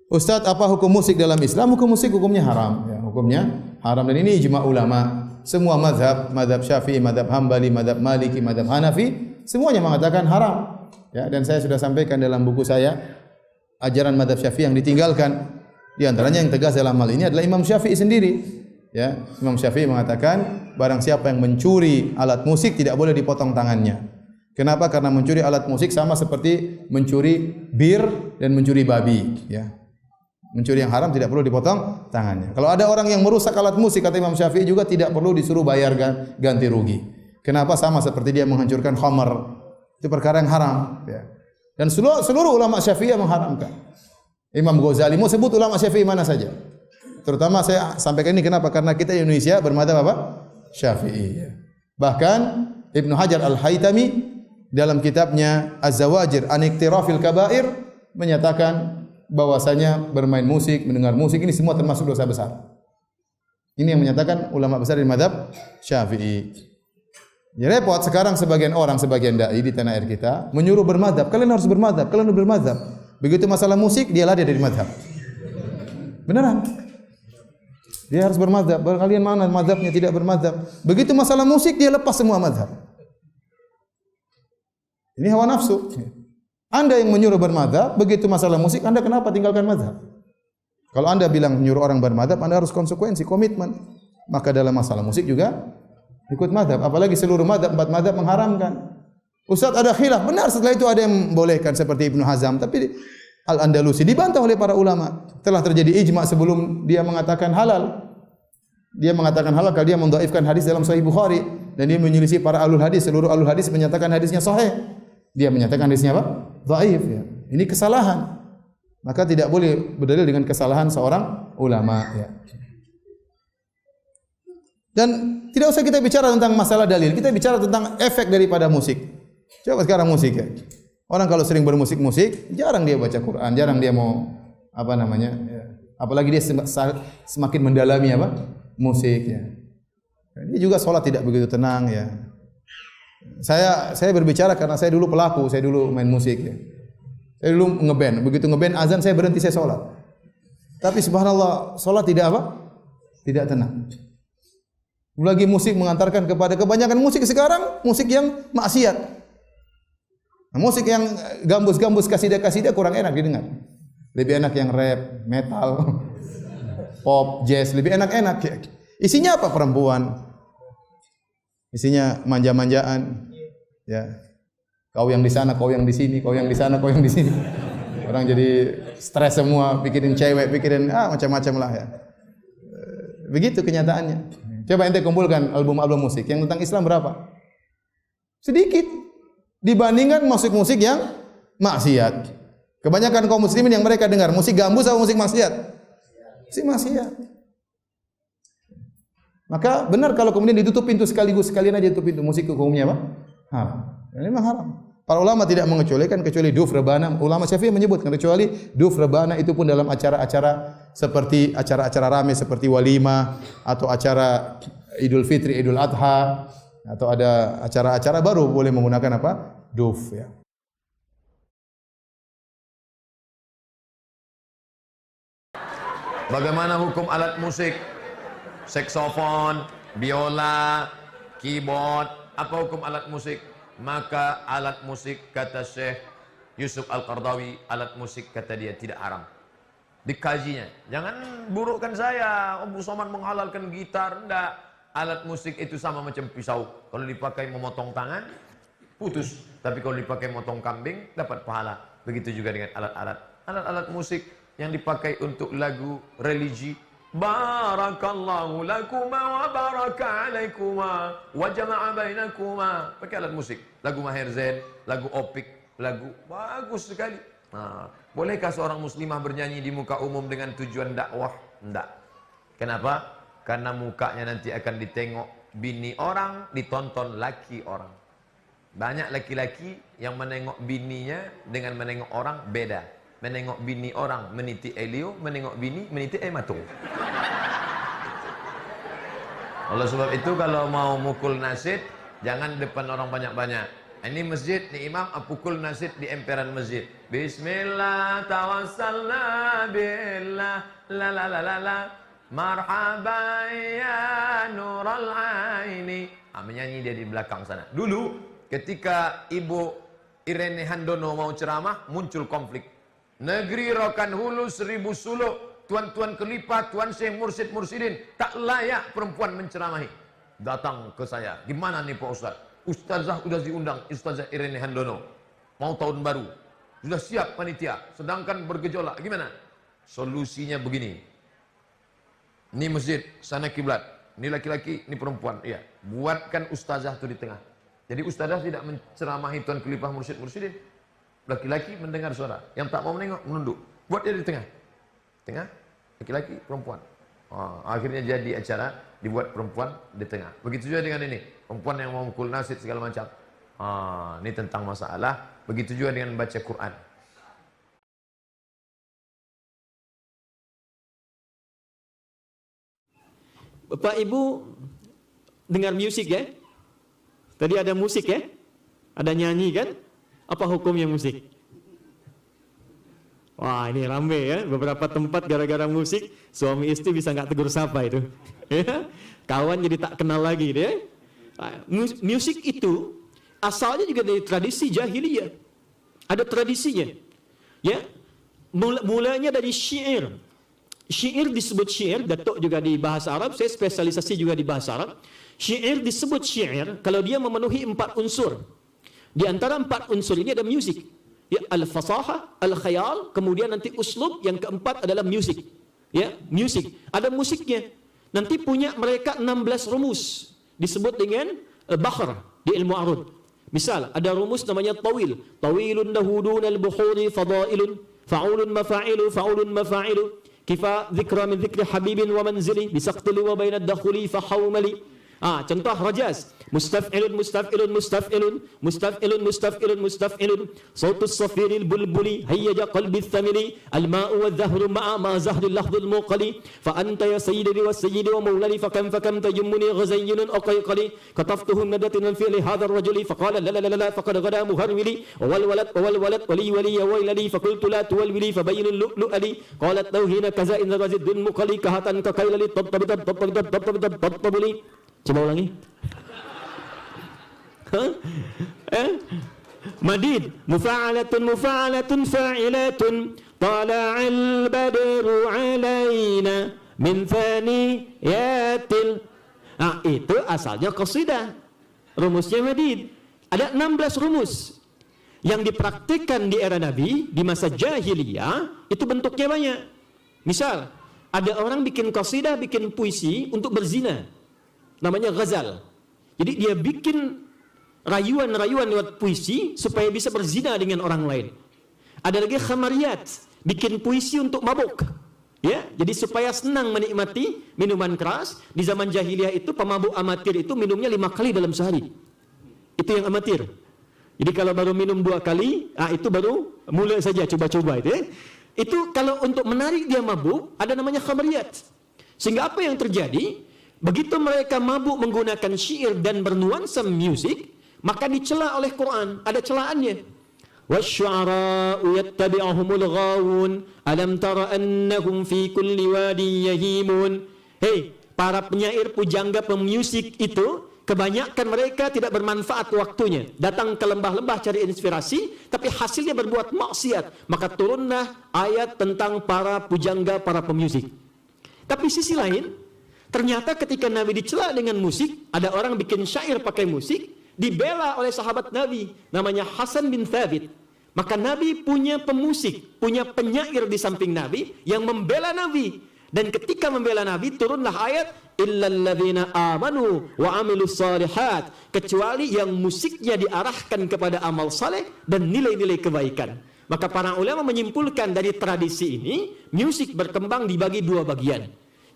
Ustadz, apa hukum musik dalam Islam? Hukum musik hukumnya haram. Ya, hukumnya haram, dan ini ijma ulama. Semua mazhab, mazhab Syafi'i, mazhab Hambali, mazhab Maliki, mazhab Hanafi, semuanya mengatakan haram. Ya, dan saya sudah sampaikan dalam buku saya, ajaran mazhab Syafi'i yang ditinggalkan. Di antaranya yang tegas dalam hal ini adalah Imam Syafi'i sendiri. Ya, Imam Syafi'i mengatakan barang siapa yang mencuri alat musik tidak boleh dipotong tangannya. Kenapa? Karena mencuri alat musik sama seperti mencuri bir dan mencuri babi. Ya. Mencuri yang haram tidak perlu dipotong tangannya. Kalau ada orang yang merusak alat musik, kata Imam Syafi'i, juga tidak perlu disuruh bayar ganti rugi. Kenapa? Sama seperti dia menghancurkan khamar. Itu perkara yang haram. Ya. Dan seluruh ulama Syafi'i mengharamkan. Imam Ghazali, mau sebut ulama Syafi'i mana saja. Terutama saya sampaikan ini kenapa? Karena kita di Indonesia bermadzhab apa? Syafi'i. Ya. Bahkan Ibnu Hajar Al-Haytami dalam kitabnya Az-Zawajir an Iqtirafil Kabair menyatakan bahwasanya bermain musik, mendengar musik ini semua termasuk dosa besar. Ini yang menyatakan ulama besar di mazhab Syafi'i. Ya repot sekarang sebagian orang, sebagian dai di tanah air kita menyuruh bermadzhab. Kalian harus bermadzhab, kalian harus bermadzhab. Begitu masalah musik dia lari dari mazhab. Beneran. Dia harus bermadzhab. Kalian mana mazhabnya tidak bermadzhab. Begitu masalah musik dia lepas semua mazhab. Ini hawa nafsu. Anda yang menyuruh bermadzhab, begitu masalah musik, Anda kenapa tinggalkan mazhab? Kalau Anda bilang menyuruh orang bermadzhab, Anda harus konsekuensi, komitmen. Maka dalam masalah musik juga ikut mazhab. Apalagi seluruh mazhab, 4 mazhab mengharamkan. Ustaz ada khilaf, benar setelah itu ada yang membolehkan seperti Ibnu Hazm, tapi Al-Andalusi dibantah oleh para ulama. Telah terjadi ijma sebelum dia mengatakan halal. Dia mengatakan halal kalau dia mendhaifkan hadis dalam Sahih Bukhari, dan dia menyelisih para ahlul hadis. Seluruh ahlul hadis menyatakan hadisnya sahih. Dia menyatakan hadisnya apa? Dhaif ya. Ini kesalahan. Maka tidak boleh berdalil dengan kesalahan seorang ulama ya. Dan tidak usah kita bicara tentang masalah dalil, kita bicara tentang efek daripada musik. Coba sekarang musik ya. Orang kalau sering bermusik-musik, jarang dia baca Quran, jarang dia mau apa namanya? Ya. Apalagi dia semakin mendalami apa? Musik ya. Dia juga sholat tidak begitu tenang ya. Saya berbicara karena saya dulu pelaku, saya dulu main musik ya. Saya dulu ngeband, begitu ngeband azan saya berhenti, saya sholat. Tapi subhanallah, sholat tidak apa? Tidak tenang. Lagi musik mengantarkan kepada kebanyakan musik sekarang, musik yang maksiat. Nah, musik yang gambus-gambus kasidah-kasidah kurang enak didengar. Lebih enak yang rap, metal, pop, jazz, lebih enak-enak ya. Isinya apa? Perempuan. Isinya manja-manjaan. Ya. Kau yang di sana, kau yang di sini, kau yang di sana, kau yang di sini. Orang jadi stres semua, pikirin cewek, pikirin macam-macam lah ya. Begitu kenyataannya. Coba ente kumpulkan album-album musik yang tentang Islam berapa? Sedikit dibandingkan musik-musik yang maksiat. Kebanyakan kaum muslimin yang mereka dengar musik gambus atau musik maksiat? Musik maksiat. Maka benar kalau kemudian ditutup pintu sekaligus, sekalian aja tutup pintu, musik hukumnya apa? Haram. Ini memang haram. Para ulama tidak mengecualikan kecuali duf rebana. Ulama Syafi'i menyebutkan kecuali duf rebana itu pun dalam acara-acara seperti acara-acara ramai seperti walimah atau acara Idul Fitri, Idul Adha atau ada acara-acara baru boleh menggunakan apa? Duf ya. Bagaimana hukum alat musik? Saksofon, biola, keyboard, apa hukum alat musik? Maka alat musik kata Syekh Yusuf Al-Qardawi, alat musik kata dia tidak haram. Dikajinya. Jangan burukkan saya, Abu Somad menghalalkan gitar, enggak. Alat musik itu sama macam pisau. Kalau dipakai memotong tangan, putus. Tapi kalau dipakai memotong kambing, dapat pahala. Begitu juga dengan alat-alat. Alat-alat musik yang dipakai untuk lagu religi. Barakallahu lakuma wa baraka alaikuma wa jama'a bainakuma. Pakai alat musik. Lagu Maher Zain, lagu Opik, lagu bagus sekali. Nah, bolehkah seorang muslimah bernyanyi di muka umum dengan tujuan dakwah? Tidak. Kenapa? Karena mukanya nanti akan ditengok bini orang, ditonton laki orang. Banyak laki-laki yang menengok bininya dengan menengok orang beda. Menengok bini orang meniti Elio, menengok bini meniti Matung. Oleh sebab itu kalau mau mukul nasid, jangan depan orang banyak-banyak. Ini masjid, ni imam pukul nasid di emperan masjid. Bismillah tawassalna billah la la la la la marhaban ya nural aini. Menyanyi dia di belakang sana. Dulu ketika Ibu Irene Handono mau ceramah, muncul konflik. Negeri Rokan Hulu 1000 suluk, tuan-tuan kelipat, tuan syekh mursyid mursyidin, tak layak perempuan menceramahi. Datang ke saya, gimana nih Pak Ustaz? Ustazah udah diundang, Ustazah Irene Handono. Mau tahun baru. Sudah siap panitia, sedangkan bergejolak. Gimana? Solusinya begini. Ini masjid, sana kiblat. Ini laki-laki, ini perempuan. Iya. Buatkan ustazah itu di tengah. Jadi ustazah tidak menceramahi tuan kelipah mursyid-mursyidin. Laki-laki mendengar suara. Yang tak mau menengok, menunduk. Buat dia di tengah. Tengah, laki-laki, perempuan. Akhirnya jadi acara, dibuat perempuan di tengah. Begitu juga dengan ini. Perempuan yang mau mukul nasid segala macam. Ini tentang masalah. Begitu juga dengan baca Quran. Bapak Ibu dengar musik ya? Tadi ada musik ya? Ada nyanyi kan? Apa hukumnya musik? Wah, ini rame ya. Beberapa tempat gara-gara musik, suami istri bisa nggak tegur sapa itu. Ya? Kawan jadi tak kenal lagi deh. Musik itu asalnya juga dari tradisi jahiliyah. Ada tradisinya. Ya. Mulanya dari syair. Syair disebut syair, Datuk juga di bahasa Arab, saya spesialisasi juga di bahasa Arab. Syair disebut syair kalau dia memenuhi 4 unsur. Di antara 4 unsur ini ada musik. Ya, al-fasahah, al-khayal, kemudian nanti uslub, yang keempat adalah musik. Ya, musik. Ada musiknya. Nanti punya mereka 16 rumus. Disebut dengan bahr di ilmu arud. Misal, ada rumus namanya tawil. Tawilun lahudun al-buhuri fadailun, fa'ulun mafa'ilu, fa'ulun mafa'ilu. Kifa dzikra min dzikri habibin wa manzili bisaqtili wa baina ad-dakhuli fa hawmali. Contoh rajaz. Mustaf'ilun mustaf'ilun mustaf'ilun mustaf'ilun mustaf'ilun mustaf'ilun sautus safiril bulbuli hayyaja qalbi thamili al-ma'u wadh-dhahru ma'a ma zahril lahdhul muqali fa anta ya sayyidi wa sayyidi wa mawlani fa kam tajummuni ghazayyinun aqayqali kataftuhu nadatin fi'li hadha ar-rajuli fa qala la la la la faqad ghada muharwili wal walad wali wali ya wailali fa qultu la tuwalwili fa bayyinul lu'lu'ali qalat tawhina kaza in razidun muqali kahatan ka kailali tabtabuli. Coba ulangi. Madid mufa'alatun mufa'alatun fa'ilatun tala'al badru alaina min thaniyatil. Itu asalnya qasidah. Rumusnya madid. Ada 16 rumus yang dipraktikkan di era Nabi di masa jahiliyah. Itu bentuknya banyak. Misal, ada orang bikin qasidah, bikin puisi untuk berzina. Namanya ghazal. Jadi dia bikin rayuan-rayuan lewat puisi supaya bisa berzina dengan orang lain. Ada lagi khamariyat, bikin puisi untuk mabuk. Ya, jadi supaya senang menikmati minuman keras. Di zaman jahiliyah itu pemabuk amatir itu minumnya 5 kali dalam sehari. Itu yang amatir. Jadi kalau baru minum 2 kali, itu baru mulai saja coba-coba itu ya. Itu kalau untuk menarik dia mabuk, ada namanya khamariyat. Sehingga apa yang terjadi? Begitu mereka mabuk menggunakan syair dan bernuansa musik, maka dicela oleh Quran. Ada celaannya. Wasyu'ara'u yattabi'uhumul ghawun alam tara annahum fi kulli wadin yahimun. Hei, para penyair, pujangga, pemusik itu kebanyakan mereka tidak bermanfaat waktunya. Datang ke lembah-lembah cari inspirasi, tapi hasilnya berbuat maksiat. Maka turunlah ayat tentang para pujangga, para pemusik. Tapi sisi lain, ternyata ketika Nabi dicela dengan musik, ada orang bikin syair pakai musik, dibela oleh sahabat Nabi, namanya Hasan bin Thabit. Maka Nabi punya pemusik, punya penyair di samping Nabi yang membela Nabi. Dan ketika membela Nabi, turunlah ayat illalladzina amanu wa amilus solihat, kecuali yang musiknya diarahkan kepada amal saleh dan nilai-nilai kebaikan. Maka para ulama menyimpulkan dari tradisi ini, musik berkembang dibagi 2 bagian.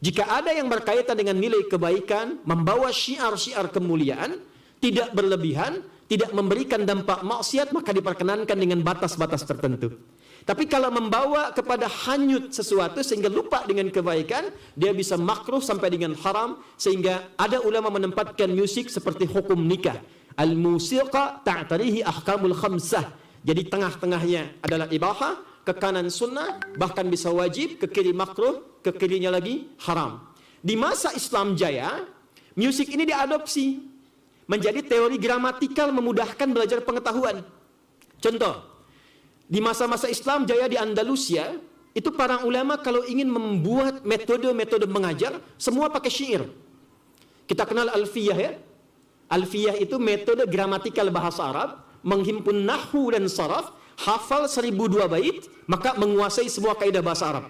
Jika ada yang berkaitan dengan nilai kebaikan, membawa syiar-syiar kemuliaan, tidak berlebihan, tidak memberikan dampak maksiat, maka diperkenankan dengan batas-batas tertentu. Tapi kalau membawa kepada hanyut sesuatu sehingga lupa dengan kebaikan, dia bisa makruh sampai dengan haram, sehingga ada ulama menempatkan musik seperti hukum nikah. Al-musiqa ta'tarihi ahkamul khamsah. Jadi tengah-tengahnya adalah ibahah, ke kanan sunnah, bahkan bisa wajib, ke kiri makruh, ke kirinya lagi haram. Di masa Islam jaya, musik ini diadopsi menjadi teori gramatikal memudahkan belajar pengetahuan. Contoh, di masa-masa Islam jaya di Andalusia, itu para ulama kalau ingin membuat metode-metode mengajar, semua pakai syair. Kita kenal alfiyah ya. Alfiyah itu metode gramatikal bahasa Arab, menghimpun nahwu dan saraf, hafal 1002 bait, maka menguasai semua kaidah bahasa Arab.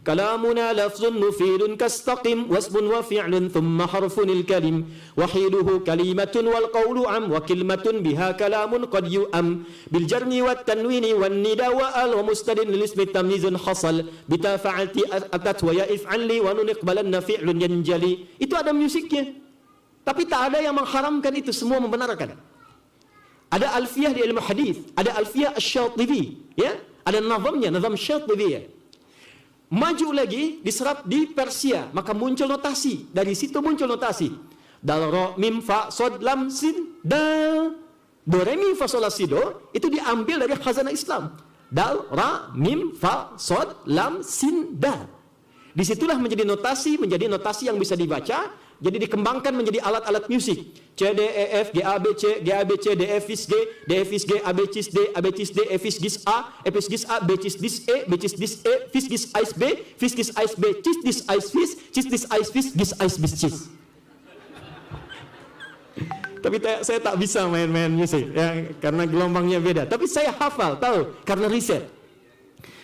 Kalamuna lafzun mufidun kastaqim wasmun wa fi'lun thumma harfunil kalim wahiduhu kalimatun wal qawlu am wa kilmatun biha kalamun qad yu'am bil jarmi wat tanwini wan nida wa al wa mustadin lil ismi tamyizun hasal bita fa'alti atat wa ya if'ali wa nun iqbalanna fi'lun yanjali. Itu ada musiknya. Tapi tak ada yang mengharamkan itu, semua membenarkan. Ada alfiyah di ilmu hadis, ada alfiyah asy-Syatibi, ya, ada nazamnya, nazam Syatibi ya. Maju lagi diserap di Persia, maka muncul notasi. Dari situ muncul notasi. Dal ra mim fa sod lam sin dal. Do re mi fa sol la si do itu diambil dari khazanah Islam. Dal ra mim fa sod lam sin dal. Disitulah menjadi notasi yang bisa dibaca. Jadi dikembangkan menjadi alat-alat musik. C, D, E, F, G, A, B, C, G, A, B, C, D, F, Is, G, D, F, Is, G, A, B, Cis, D, A, B, Cis, D, F, Is, Gis, A, F, Is, Gis, A, B, Cis, Dis, E, B, Cis, Dis, E, Fis, Gis, Ais, B, Fis, Gis, Ais, B, Cis, Dis, Ais, Fis, Cis, Dis, Ais, Fis, Gis, Ais, Bis, Cis. Tapi saya tak bisa main-main musik, ya, karena gelombangnya beda. Tapi saya hafal, tahu, karena riset.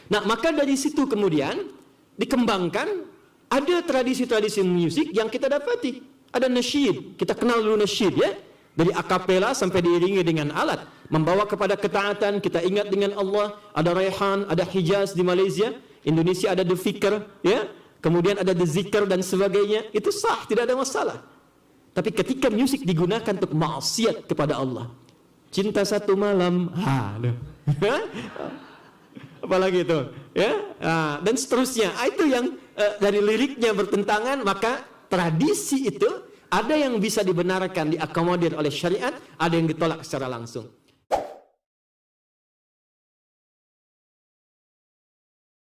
Nah, maka dari situ kemudian dikembangkan. Ada tradisi-tradisi musik yang kita dapati. Ada nasyid. Kita kenal dulu nasyid ya. Dari akapela sampai diiringi dengan alat. Membawa kepada ketaatan, kita ingat dengan Allah. Ada Raihan, ada Hijaz di Malaysia. Indonesia ada The Fikr. Ya. Kemudian ada The Zikr dan sebagainya. Itu sah, tidak ada masalah. Tapi ketika musik digunakan untuk maksiat kepada Allah. Cinta satu malam. Apalagi itu. Ya. Dan seterusnya. Itu yang dari liriknya bertentangan, maka tradisi itu ada yang bisa dibenarkan, diakomodir oleh syariat, ada yang ditolak secara langsung.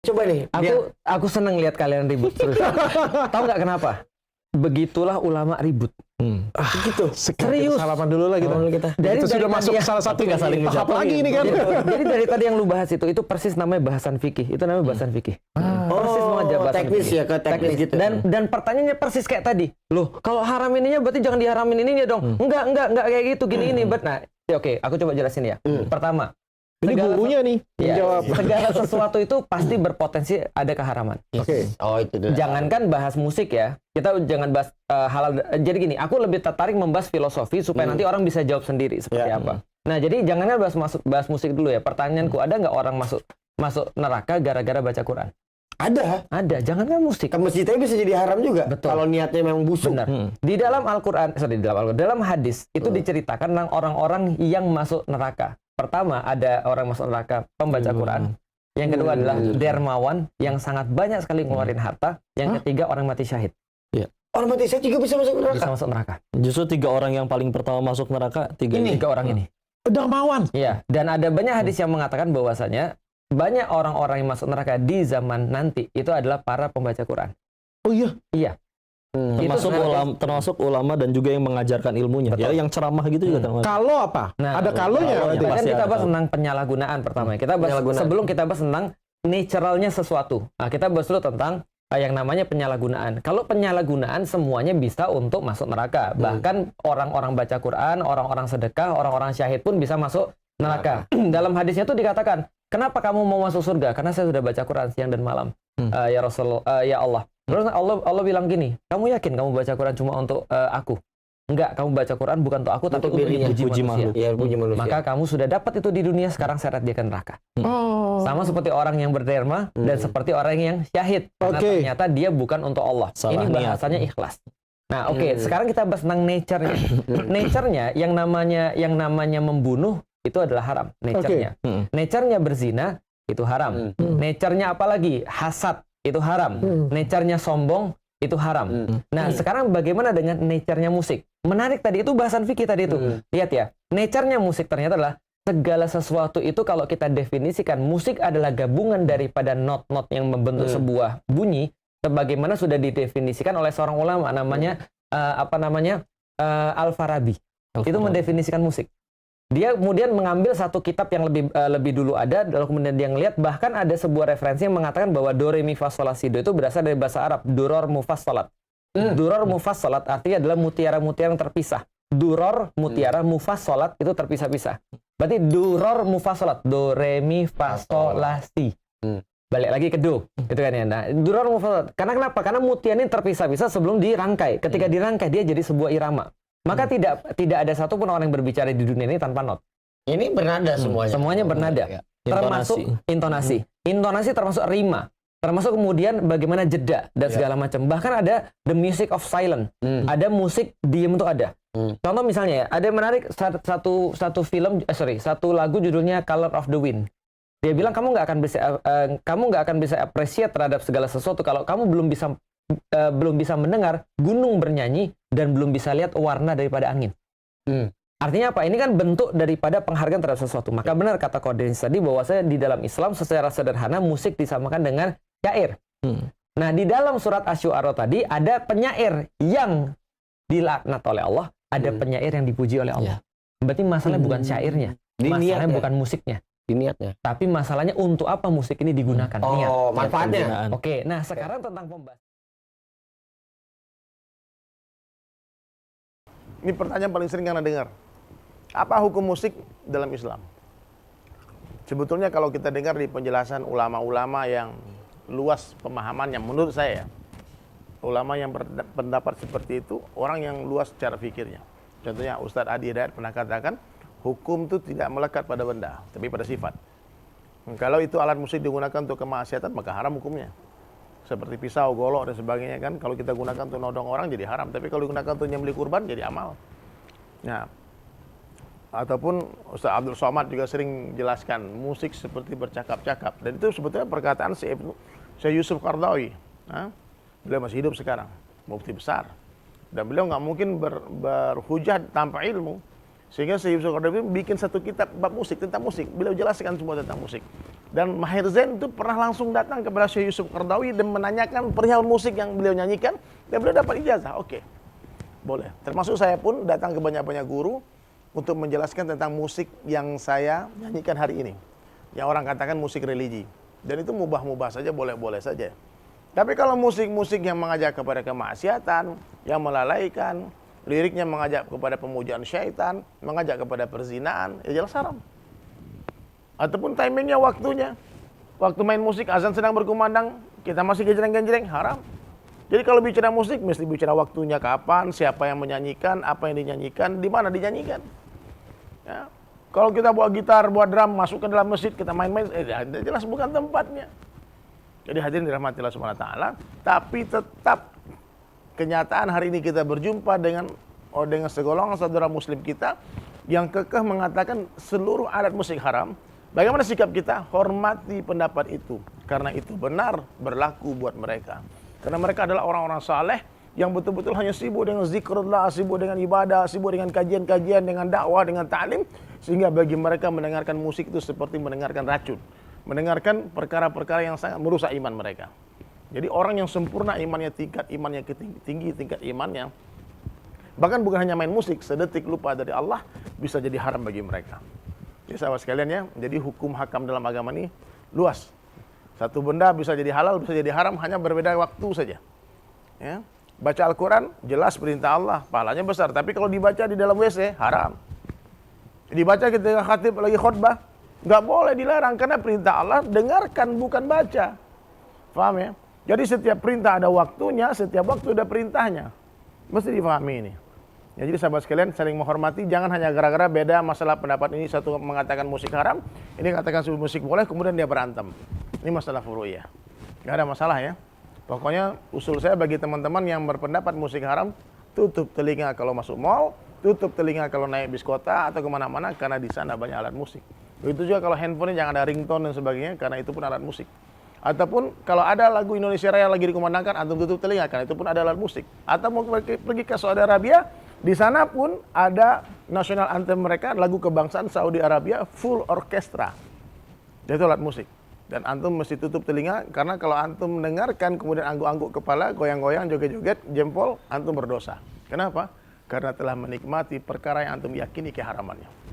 Coba nih, aku seneng lihat kalian ribut terus. Tahu nggak kenapa? Begitulah ulama ribut. Gitu. Serius. Salaman dulu lah kita. Dari itu sudah masuk salah satu nggak saling tahap lagi ini kan. Jadi dari tadi yang lu bahas itu persis namanya bahasan fikih. Itu namanya bahasan fikih. Persis mengajar bahasan teknis fikih. ya, ke teknis gitu. Dan pertanyaannya persis kayak tadi. Loh, kalau haram ininya berarti jangan diharamin ininya dong. Enggak kayak gitu gini ini. Nah, oke, aku coba jelasin ya. Pertama, ini gurunya nih menjawab. Segala sesuatu itu pasti berpotensi ada keharaman. Oke. Oh, itu dulu. Jangankan bahas musik ya, kita jangan bahas halal. Jadi gini, aku lebih tertarik membahas filosofi supaya nanti orang bisa jawab sendiri seperti apa. Nah, jadi jangankan bahas musik dulu ya. Pertanyaanku, ada nggak orang masuk neraka gara-gara baca Quran? Ada. Jangankan musik. Ke masjid tapi bisa jadi haram juga. Betul. Kalau niatnya memang busuk. Benar. Di dalam Al-Quran, dalam hadis itu diceritakan tentang orang-orang yang masuk neraka. Pertama, ada orang masuk neraka pembaca Quran. Yang kedua adalah dermawan yang sangat banyak sekali ngeluarin harta. Yang ketiga, orang mati syahid. Orang mati syahid juga bisa masuk neraka. Bisa masuk neraka. Justru 3 orang yang paling pertama masuk neraka, tiga orang ini. Dermawan. Iya. Dan ada banyak hadis yang mengatakan bahwasanya banyak orang-orang yang masuk neraka di zaman nanti itu adalah para pembaca Quran. Oh iya. Iya. Termasuk ulama dan juga yang mengajarkan ilmunya. Betul. Ya, yang ceramah gitu juga termasuk. Kalau apa? Nah, ada kalonya. kalau kan pasti kita ada bahas kalau. tentang penyalahgunaan pertama. Kita bahas sebelum kita bahas tentang naturalnya sesuatu. Nah, kita bahas dulu tentang yang namanya penyalahgunaan. Kalau penyalahgunaan semuanya bisa untuk masuk neraka. Bahkan orang-orang baca Quran, orang-orang sedekah, orang-orang syahid pun bisa masuk neraka. Dalam hadisnya tuh dikatakan, kenapa kamu mau masuk surga? Karena saya sudah baca Quran siang dan malam. Ya Rasulullah, ya Allah. Terus Allah bilang gini, kamu yakin kamu baca Quran cuma untuk aku? Enggak, kamu baca Quran bukan untuk aku, tapi untuk dipuji manusia. Iya, puji manusia. Maka kamu sudah dapat itu di dunia, sekarang syarat dia ke neraka. Sama seperti orang yang berderma dan seperti orang yang syahid. Karena ternyata dia bukan untuk Allah. Ini bahasanya ikhlas. Nah, sekarang kita bahas tentang nature-nya. Nature-nya yang namanya membunuh itu adalah haram. Nature-nya. Nature-nya berzina itu haram. Nature-nya apalagi? Hasad itu haram. Nature-nya sombong itu haram. Nah, sekarang bagaimana dengan nature-nya musik? Menarik tadi, itu bahasan fikih tadi itu. Lihat ya, nature-nya musik ternyata adalah segala sesuatu itu kalau kita definisikan, musik adalah gabungan daripada not-not yang membentuk sebuah bunyi, sebagaimana sudah didefinisikan oleh seorang ulama namanya Al-Farabi. Itu mendefinisikan musik. Dia kemudian mengambil satu kitab yang lebih dulu ada, lalu kemudian dia ngelihat bahkan ada sebuah referensi yang mengatakan bahwa do re mi fa sol la si do itu berasal dari bahasa Arab, duror mufassalat. Duror mufassalat artinya adalah mutiara-mutiara yang terpisah. Duror mutiara mufassalat itu terpisah-pisah. Berarti duror mufassalat, do re mi fa sol la si. Balik lagi ke do, gitu kan ya. Nah, duror mufassalat. Karena kenapa? Karena mutiara ini terpisah-pisah sebelum dirangkai. Ketika dirangkai dia jadi sebuah irama. Maka tidak ada satupun orang yang berbicara di dunia ini tanpa not. Ini bernada semuanya. Semuanya bernada. Termasuk intonasi. Intonasi termasuk rima. Termasuk kemudian bagaimana jeda dan segala macam. Bahkan ada the music of silence. Ada musik diem itu ada. Contoh misalnya ya, ada yang menarik satu lagu judulnya Color of the Wind. Dia bilang kamu nggak akan bisa appreciate terhadap segala sesuatu kalau kamu belum bisa mendengar gunung bernyanyi dan belum bisa lihat warna daripada angin. Artinya apa? Ini kan bentuk daripada penghargaan terhadap sesuatu. Maka benar kata Qadrini tadi bahwasanya di dalam Islam secara sederhana musik disamakan dengan syair. Nah, di dalam surat Asy-Syu'ara tadi ada penyair yang dilaknat oleh Allah, ada penyair yang dipuji oleh Allah. Berarti masalahnya bukan syairnya, masalahnya bukan musiknya. Di niatnya. Tapi masalahnya untuk apa musik ini digunakan. Oh, manfaatnya. Oke, nah sekarang tentang pembahasan. Ini pertanyaan paling sering Anda dengar. Apa hukum musik dalam Islam? Sebetulnya kalau kita dengar di penjelasan ulama-ulama yang luas pemahamannya, menurut saya, ulama yang berpendapat seperti itu, orang yang luas secara fikirnya. Contohnya Ustadz Adi Hidayat pernah katakan, hukum itu tidak melekat pada benda, tapi pada sifat. Kalau itu alat musik digunakan untuk kemaksiatan, maka haram hukumnya. Seperti pisau, golok, dan sebagainya kan. Kalau kita gunakan untuk nodong orang, jadi haram. Tapi kalau digunakan untuk nyembelih kurban, jadi amal. Nah, ataupun Ustaz Abdul Somad juga sering jelaskan, musik seperti bercakap-cakap. Dan itu sebetulnya perkataan Syekh Yusuf Qaradawi. Beliau masih hidup sekarang, mufti besar. Dan beliau nggak mungkin berhujah tanpa ilmu. Sehingga Syekh Yusuf Qaradawi bikin satu kitab bab musik, tentang musik. Beliau jelaskan semua tentang musik. Dan Maher Zain itu pernah langsung datang kepada Syekh Yusuf Qaradawi dan menanyakan perihal musik yang beliau nyanyikan. Dan beliau dapat ijazah, oke. Boleh. Termasuk saya pun datang ke banyak-banyak guru untuk menjelaskan tentang musik yang saya nyanyikan hari ini. Yang orang katakan musik religi. Dan itu mubah-mubah saja, boleh-boleh saja. Tapi kalau musik-musik yang mengajak kepada kemaksiatan, yang melalaikan, liriknya mengajak kepada pemujaan syaitan, mengajak kepada perzinaan, ya jelas haram. Ataupun timingnya, waktunya. Waktu main musik, azan sedang berkumandang, kita masih genjreng-genjreng, haram. Jadi kalau bicara musik, mesti bicara waktunya kapan, siapa yang menyanyikan, apa yang dinyanyikan, di mana dinyanyikan. Ya. Kalau kita bawa gitar, bawa drum, masuk ke dalam masjid, kita main-main, jelas bukan tempatnya. Jadi hadirin dirahmati Allah Subhanahu wa taala, tapi tetap kenyataan hari ini kita berjumpa dengan segolongan saudara muslim kita yang kekeh mengatakan seluruh alat musik haram. Bagaimana sikap kita? Hormati pendapat itu. Karena itu benar berlaku buat mereka. Karena mereka adalah orang-orang saleh yang betul-betul hanya sibuk dengan zikrullah, sibuk dengan ibadah, sibuk dengan kajian-kajian, dengan dakwah, dengan ta'lim. Sehingga bagi mereka mendengarkan musik itu seperti mendengarkan racun. Mendengarkan perkara-perkara yang sangat merusak iman mereka. Jadi orang yang sempurna imannya, tingkat imannya tinggi, tingkat imannya. Bahkan bukan hanya main musik, sedetik lupa dari Allah bisa jadi haram bagi mereka. Jadi sahabat sekalian ya, jadi hukum hakam dalam agama ini luas. Satu benda bisa jadi halal, bisa jadi haram, hanya berbeda waktu saja. Ya. Baca Al-Quran, jelas perintah Allah, pahalanya besar. Tapi kalau dibaca di dalam WC, haram. Dibaca ketika khatib lagi khutbah, nggak boleh, dilarang. Karena perintah Allah, dengarkan, bukan baca. Paham ya? Jadi setiap perintah ada waktunya, setiap waktu ada perintahnya. Mesti difahami ini. Ya, jadi sahabat sekalian saling menghormati, jangan hanya gara-gara beda masalah pendapat ini, satu mengatakan musik haram, ini katakan musik boleh, kemudian dia berantem. Ini masalah furu'iyah. Nggak ada masalah ya. Pokoknya usul saya bagi teman-teman yang berpendapat musik haram, tutup telinga kalau masuk mall, tutup telinga kalau naik bis kota atau kemana-mana, karena di sana banyak alat musik. Begitu juga kalau handphone jangan ada ringtone dan sebagainya, karena itu pun alat musik. Ataupun kalau ada lagu Indonesia Raya lagi dikumandangkan, antum tutup telinga, kan itu pun ada alat musik. Atau mau pergi ke Saudi Arabia, di sana pun ada national anthem mereka, lagu kebangsaan Saudi Arabia, full orkestra. Itu alat musik. Dan antum mesti tutup telinga, karena kalau antum mendengarkan, kemudian angguk-angguk kepala, goyang-goyang, joget-joget, jempol, antum berdosa. Kenapa? Karena telah menikmati perkara yang antum yakini keharamannya.